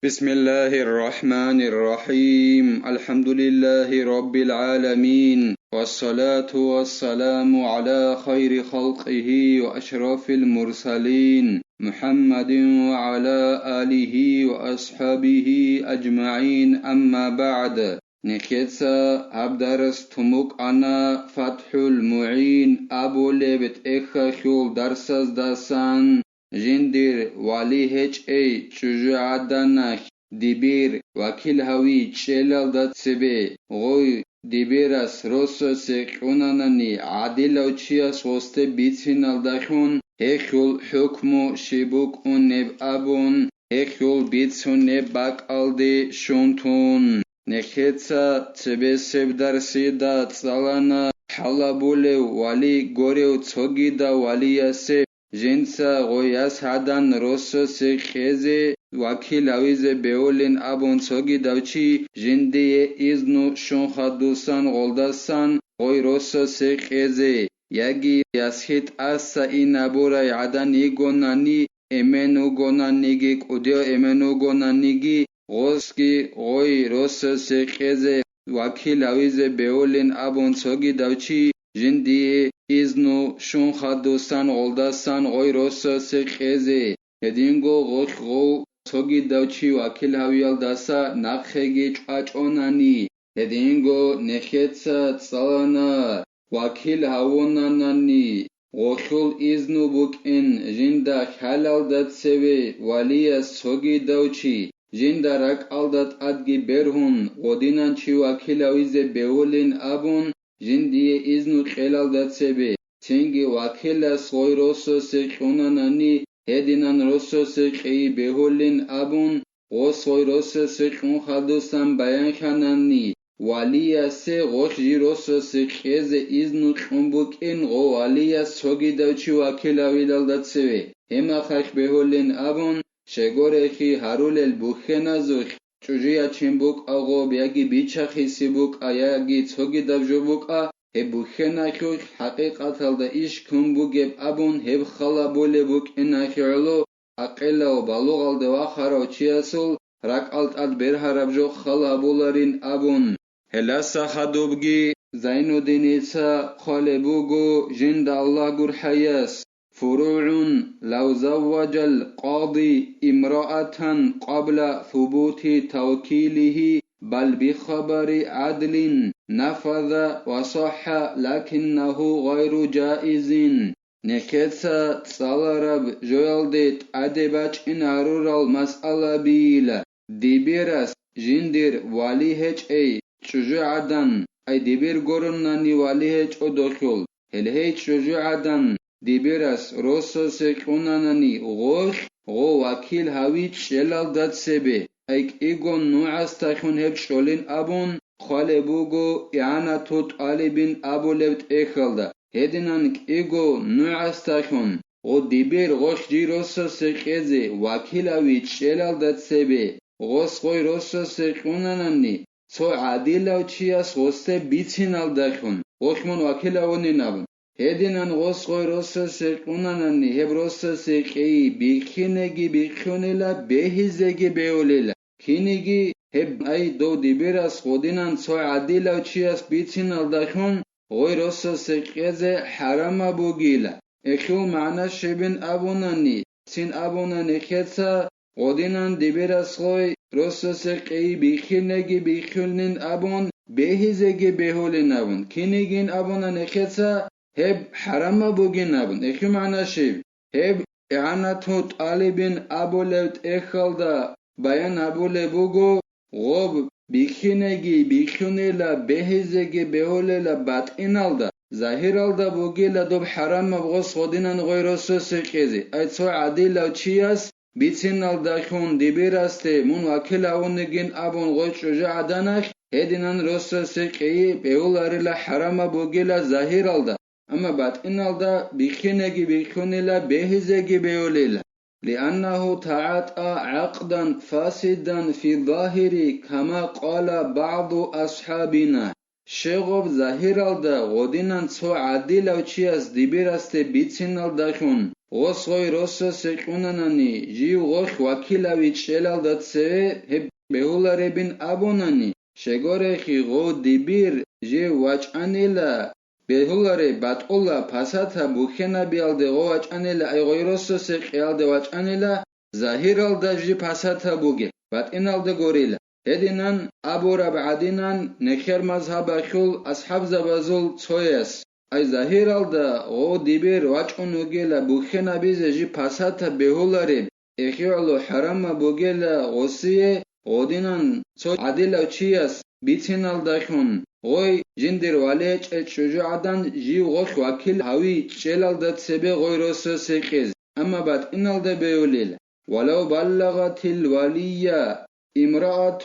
بسم الله الرحمن الرحيم الحمد لله رب العالمين والصلاة والسلام على خير خلقه وأشرف المرسلين محمد وعلى آله وأصحابه أجمعين أما بعد نخيتسا هبدرس تموك أنا فتح المعين أبو لبت إخا خيول درسز داسان جندير والي هج اي چجو عدناك ديبير وكيل هوي چلال دات سبي غوي ديبيرس روسو سيقوناناني عادل او چياس غسته بيتسينال داخون هيخول حكمو شبوك اون نب ابون هيخول بيتسون نب باك الدي شونتون نخيتسا تبه سبدر سيدا تسالانا حلابولي والي غوريو تسوغي دا والي ياسي جنسا غوياس هادان روسو سيخيزي وكيل اويزي بيولين ابون سوغي داوچي جندي ازنو شون خدوسان غولداسان غوي روسو سيخيزي ياگي ياسخيت اسا اينابورا يعدان يگوناني امنو گونانيگي قديو امنو گونانيگي غوسكي غوي روسو سيخيزي وكيل اويزي بيولين ابون سوغي داوچي جندي ازنو شون خدوسان غولداسان غوي روسو سيخيزي هدينگو غوخ غو سوغي داوچي وكيل هاويال داسا ناخيگي چاچوناني هدينگو نخيتسا تسالانا وكيل هاوناناني غوخول ازنو بوك ان جندا حلال دات سوي واليا سوغي داوچي جندا راك الدات ادگي برهون غودينان چي وكيل هاويزي بيولين ابون جندي ازنو خلال دات سبي تنگي وكيلا سوي روسو سيخوناناني هدينان روسو سيخي بيهولين ابون غوسوي روسو سيخون خدوسان بيان خاناني واليا سي غوخ جي روسو سيخيز ازنو خنبوك ان غو واليا سوغي دوچي وكيلا ويلال دات سبي هما خيخ بيهولين ابون شگورخي هارول البوخنا زوخ چوجيا چيمبوك اغو بياگي بيچخي سيبوك اياگي سوغي دبجوبوك هبوخنا خوخ حقيقة دا ايش كنبوگب ابون هب خلا بولي بوك انا خيرلو اقلا و بالوغ الدوا خارو چياسول راك الت اد برهرب جو خلا بولارين ابون هلاسا خدوبگي زينو دينيسا خالبوغو جند الله gur حياس فروع لو زوج القاضي امرأة قبل ثبوت توكيله بل بخبر عدل نفذ وصح لكنه غير جائز نكتسا تصالرب جوالدت أدباج إن عرور المسألة بيلا ديبيرس جندر والي هج اي شجوعدن اي ديبير قرناني والي هج ادخل هل هج شجوعدن ديبيرس روسو سيكوناناني غوخ غو وكيل هاويت شلال داد سبي ايك ايگون نوعس تاخون هب شولين ابون خالبوغو اعانا توت آلبين ابو لبت ايخلدا هدينانك ايگو نوعس تاخون غو ديبير غوخ جي روسو سيكيزي وكيل هاويت شلال داد سبي غوس غوي روسو سيكوناناني سو عاديلاو چياس غوسته بيتسينال داخون غوخمون وكيل هاوني نابن هدينان غوس غوي روسو سيكوناناني هب روسو سيكي بيخينيگي بيخيونيلا بيهيزيگي بيوليلا كينيگي هب اي دو ديبيراس غودينان سو عاديلاو چياس بيتسينال داخون غوي روسو سيكيزي حراما بوگيلا اخيو معنا شبين ابوناني سين ابوناني خيتسا غودينان ديبيراس غوي روسو سيكي بيخينيگي بيخيونين ابون بيهيزيگي بيهولين ابون كينيگين ابوناني خيتسا هب حرام بوگين ابن اخي معنا شيب هب اعانتو طالبين ابو لبت اخلدا بيان ابو لبوگو غوب بيخينيگي بيخيونيلا بهيزيگي بهوليلا باتئنالدا ظاهرالدا بوگيلا دوب حرام بغوص غودينان غيروسو سيقيزي ايتسو عديلا چياس بيتسينالدا خون ديبيراسته مون وكيلا ونگين ابون غوچ رجع دانخ هدينان روسو سيقي بهولاريلا حرام بوگيلا ظاهرالدا أما بعد إن الله بيخينجي بيخونيلا بيهزجي بيوليلا لأنه تعاطى عقدا فاسدا في الظاهر كما قال بعض أصحابنا شغب ظاهر الدا غودينان سو عديل أو چياس ديبيرست بيتسين الداخون غوصوي روسا سيقوناناني جيو غوخ وكيلاوي تشيلال داتسي هب بهولاربين أبوناني شغورخي غو ديبير جي واچانيلا بهولاري باتقولا پاساتا بوخينا بيالده غو واچانيلا اي غوي روسا سيقيالده واچانيلا ظاهرال دا جي پاساتا بوگه باتقينالده غوريلا هدينان أبورا بعدينان نخير مذهب أخول أصحاب زبازول تصويس أي ظاهرال دا غو ديبير واچانو گيلا بوخينا بيزه جي پاساتا بهولاري إخيالو حرام بوگيلا غوسيه غودينان تصو عديلا چياس بيتينال داخون غوي جندر واليچ شجاعدان جيو غوخ وكيل هاوي چلال دات سبه غوي روسو سيقيز أما بعد إنال دا بيوليل ولو بلغت الولية امرأة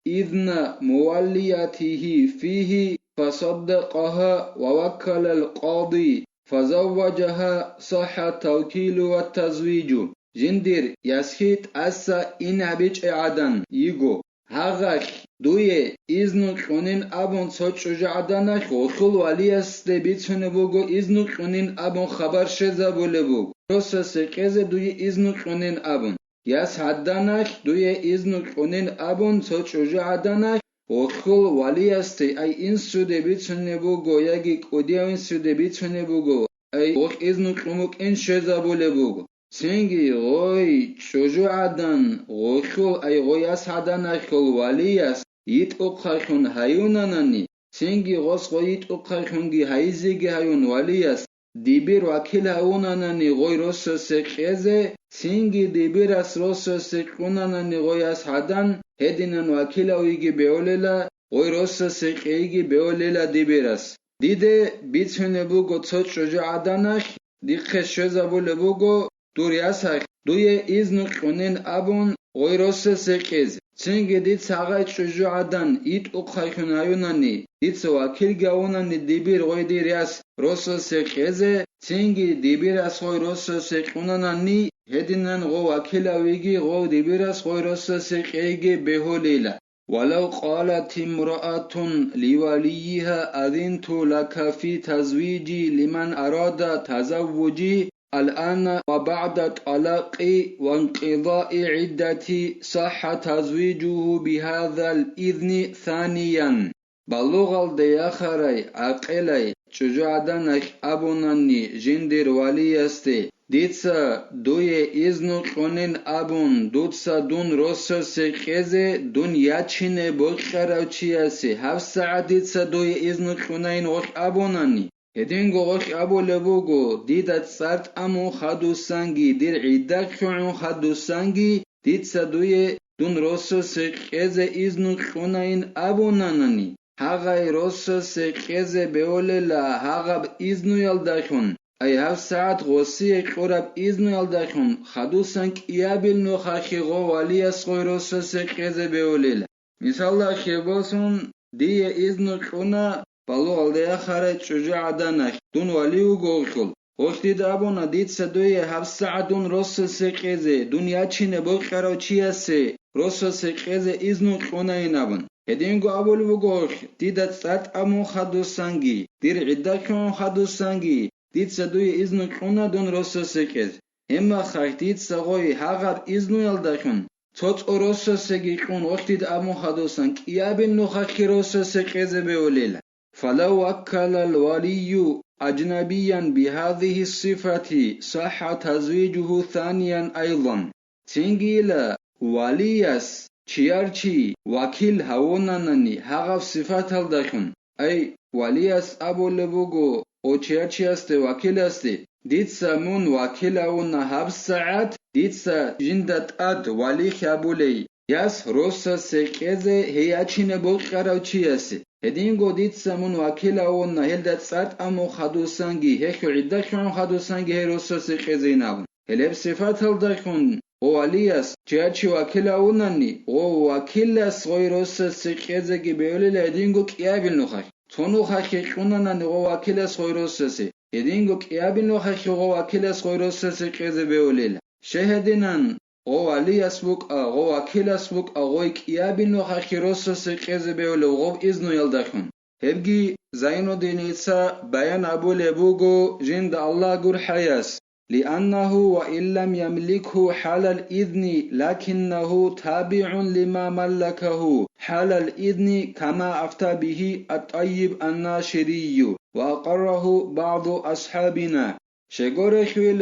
إذن موليته فيه فصدقها ووكل القاضي فزوجها صح التوكيل والتزويج جندر يسخيت أسا إن بيچ عدن يگو هاغاك دوية إذن قنين أبون صوت شجاعدانك وخل وليس دبيتشن بوغو إذن قنين أبون خبر شزا بولبوغ روسا سيقيزة دوية إذن قنين أبون ياس حدانك دوية إذن قنين أبون صوت شجاعدانك وخل وليس دي أي إنسو دبيتشن بوغو ياگي قديا إنسو دبيتشن بوغو أي وخ إذن قموك إن شزا بولبوغ سنگی غوی شجاعدان غوخول ای غویاس حدان اخول ولیاس یت اقخون هیونانانی سنگی غوس غویت اقخونگی هیزیگی هیون ولیاس دیبیر وکیل هیونانانی غوی روس سقیزه سنگی دیبیر اس روس سقونانانی غویاس حدان هدینان وکیل اویگی بیولیلا غوی روس سقیگی بیولیلا دیبیرس دیده بیتونه بوگو تصوت شجاعدانش دیخش شزا بوله بوگو دورياسخ دوية إذن قنين أبون غوي روسا سيقيز چنگه ديت ساقايت شجوعدان إيت اقخايخون هايوناني ديت سواكيل غاوناني ديبير غوي ديرياس روسا سيقيزه چنگه ديبير اس غوي روسا سيقوناناني هدينان غو واكيل اويگي غو ديبير اس غوي روسا سيقيگي بهوليلا ولو قالت امرأة لوليها أذنت لك في تزويجي لمن أراد تزوجي الآن وبعد طلاق وانقضاء عدتي صح تزويجه بهذا الإذن ثانيا بلغ الدياخري عقلي شجاعدانك أبوناني جندر وليستي ديتسا دوية إذن قنين أبون دوتسا دون روسو سيقيزي دون ياتشيني بوخراو چياسي هف ساعة ديتسا دوية إذن قنين وخ أبوناني هدينغو غوخ أبو لبوغو ديدات سارت أمو خادو سانجي دير عداك شعون خادو سانجي ديد سادوية دون روسو سيقيزة إذنو خونين أبو ناناني هاغاي روسو سيقيزة بيوليلا هاغاب إذنو يلداخون أي هاف ساعت غوصي قرب إذنو يلداخون خادو سانك إيابل نو خاخي غو والي أسغوي روسو سيقيزة بيوليلا مثال خيبوسون دي إذنو خونا بالو الديا خارج شجاعدانك دون وليو غوخل وقتی دابونا دید سدوی هفت ساعت دون روس سقیزه دنیا چینه بخرا چیاسه روس سقیزه ایزنو خونه اینابن هدینگو ابولو گوخ دیدت سات امو خدو سنگی دیر عدکون خدو سنگی دید سدوی ایزنو خونه دون روس سقیز اما خاک دید سغوی هاغر ایزنو یلدکون توت روس سقیقون وقتی دابو خدو سنگ یابین نو خاکی روس سقیزه بیولیل فلو وكل الولي أجنبيا بهذه الصفة صح تزويجه ثانيا أيضا تنجيلا وليس چيارچي وكيل هونانني هغف صفات الدخن أي وليس أبو لبوغو او چيارچي است وكيل است ديت سامون وكيل هون هف ساعت ديت سا جندت أد ولي خابولي ياس روسا سيقيزه هياچينه بوخراو چياسي هدینگو دید سمون وکیل اون نهلدت سرد امو خدو سنگی هخو عدکون خدو سنگی هروسو سقیزه نبون هلب صفت هلدکون او ولیاس چیارچی وکیل اوننی او وکیل اس غوی روسو سقیزه گی بیولی هدینگو کیابیل نخخ تونو خخی خونننی او وکیل اس غوی روسو سی هدینگو کیابیل نخخ او وکیل اس غوی روسو سقیزه بیولی شهدینن او ولیاس بوک او وکیلاس بوک اوی کیابیل نو خخی روسو سقیزه بیولی غوب ایزنو یلدخون هبگی زینو دینیسا بیان ابو لبوگو جند الله گر حیاس لأنه وإن لم يملكه حال الإذن لكنه تابع لما ملكه حال الإذن كما أفتى به الطيب الناشري وأقره بعض أصحابنا شغور خيل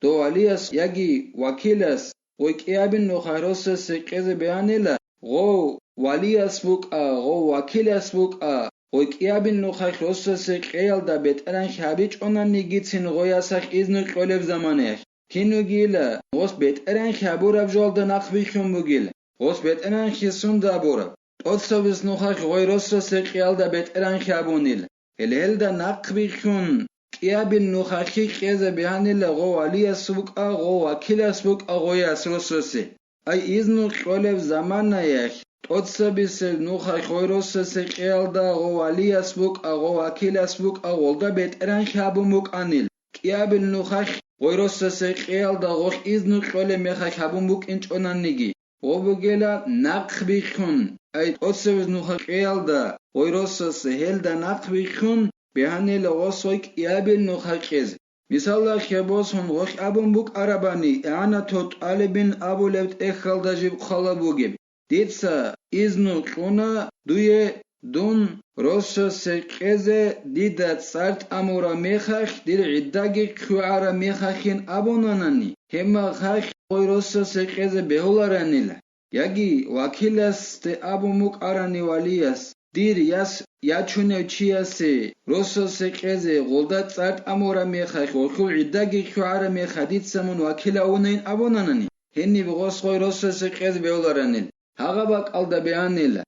دواليس يجي وكيلس وكيابن نخيروس سكز بيانيلا غو واليس بوكا غو وكيلس بوكا وكيابن نخيروس سكيل دا بيتران خابيج اونان نيجيتسين غوياسخ إذن قولب زمانيخ كينو جيلا غوس بيتران خابورب جولد نقبيخون بوغيل غوس بيتران خيسون دابورب أتصبس نخيخ غويروس سكيل دا بيتران خابونيل هل دا نقبيخون كيابن نخاخي كيزا بيانيلا غو واليس بوكا غو وكيلس بوكا غوياس روسوسي أي إذن قولب زمانيخ أتصبس نوخا خويروس سكيل دا غوالياس بوك أغو وكيلاس بوك أغولدا بيتران خابو موك أنيل كيابل نوخا خويروس سكيل دا غوخ إذن قول ميخا خابو موك إنش أنان نيجي غوبوغيلا ناق بيخون أي أتصبس نوخا خيال دا غويروس سهيل دا ناق بيخون بيهاني لغوصوي كيابل نوخا خيز مثال خيبوس هون غوخ أبو موك عرباني إعانا توت ألبين أبو لبت إخال دا جيب خالبوغيب ديتسا إذنو قونا دوية دون روسو سكيزة ديدات سارت أمورا ميخاخ دير عداقي كوعارا ميخاخين أبوناناني هما خاخ قوي روسو سكيزة بهولارانيلا ياجي وكيلاس تي أبو موك أراني والياس دير ياس ياچونيو چياسي روسو سكيزة غولدات سارت أمورا ميخاخ وكو عداقي كوعارا ميخا ديتسامون وكيلا أونين أبوناناني هني بغوص قوي روسو سكيزة بهولارانيلا هغباك ألدا بيانيلا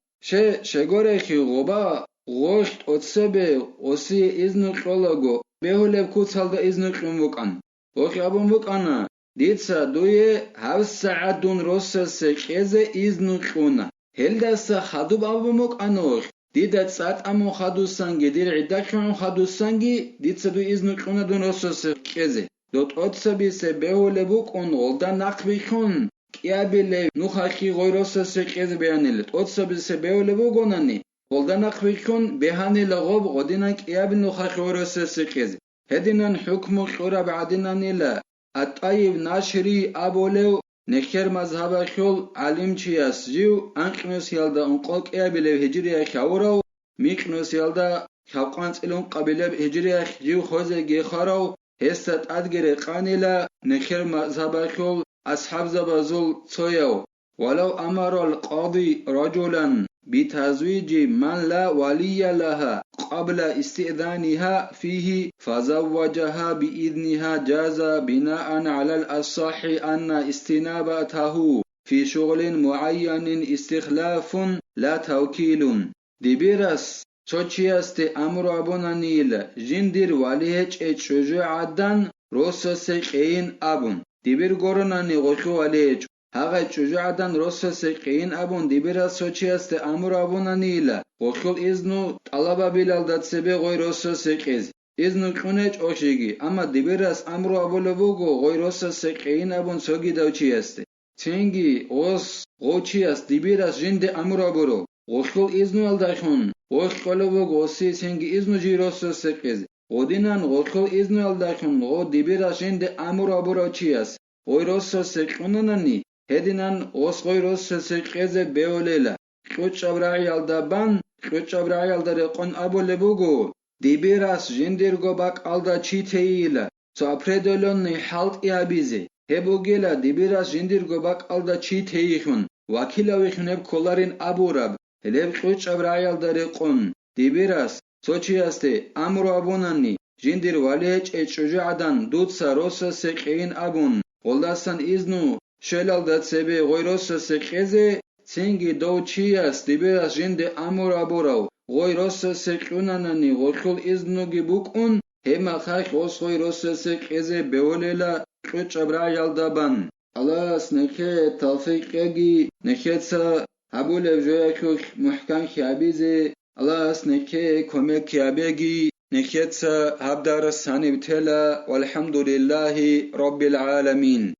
شغوريخي غوبا غوشت أتسبه أسي إذنو قلقو بيهولب كوتسالدا إذنو قنبوكان وخي أبون بوكانا ديتسا دوية هاوس ساعة دون روسا سكيزة إذنو قونا هل داسا خادوب أبون بوكانوخ ديدات ساعت أمو خادو سانجي دير عداك شون خادو سانجي ديتسا دو إذنو قونا دون روسا سكيزة دوت أتسبه سبيهولبوك أن غلدا نقبيخون كيابيلي نوخاخي غويروسا سكيز بيانيلت أتصبس بيولبو غوناني غولدانا خبيكون بيهاني لغوب غودينا كيابي نوخاخي غويروسا سكيز هدينا حكم خورا بعدنا نيلا الطيب ناشري أبوليو نخير مذهب خيول علم چياس جيو أنقنوس يالدا انقل كيابيلي هجريا خاوراو ميقنوس يالدا خاقانس إلون قبيلة هجريا جيو خوزي جيخاراو هستت أدگري قانيلا نخير مذهب خيول أصحاب زبازول صيو ولو أمر القاضي رجلا بتزويج من لا ولي لها قبل استئذانها فيه فزوجها بإذنها جاز بناء على الأصح أن استنابته في شغل معين استخلاف لا توكيل دبيرس تشيست أمر أبونانيل جندر وليهج شجاعدان روسس قين أبون دبير غورناني غوخو عليج هاغا شجاعدان روسس قين أبون دبير سوچيست أمر أبونانيل غوخو إذنو طلبا بلال داتسبه غوي روسس قيز إذنو كونج أوشيگي أما دبيرس أمر أبولوغو غوي روسس قين أبون سوگي دوچيست تنگي غوس غوچيست دبيرس جند أمر أبورو غوخو إذنو الدخون غوخولوغو غوسي تنگي إذنو جي روسس قيز غودينان غوخو إذنو الدخون غو دبيرس جند أمر أبورو چيست غوي روسس قوناناني هدينان غوس غوي روسس قيز بيوليلا خوچ ابراهي الدبان خوچ ابراهي الدرقون أبولوغو دبيرس جندرغو باك الدا چيتيلا سابردولون حالت يابيزي هبوغيلا دبيرس جندرغو باك الدا چيتيخون وكيلاويخون هب كولارين أبورب هلب خوچ ابراهي الدرقون دبيرس سوچياسته أمر أبوناني جندر واليج شجاعدان دوتسا روسس قين أبون غولداسان إذنو شلال داتسبه غوي روسس قيزه سنگي دوچياس دبيرس جند أمر أبوراو غوي روسس قوناناني غوخول إذنوگي بوكون هما خاك غوي روسس قيزه بيوليلا خوچ ابراهي الدبان الله سنكه توفيقي نكتسا هبول جويكوك محكم خيابيزي الله سنكه كوميك خيابيگي نكتسا هبدار الساني بتلا والحمد لله رب العالمين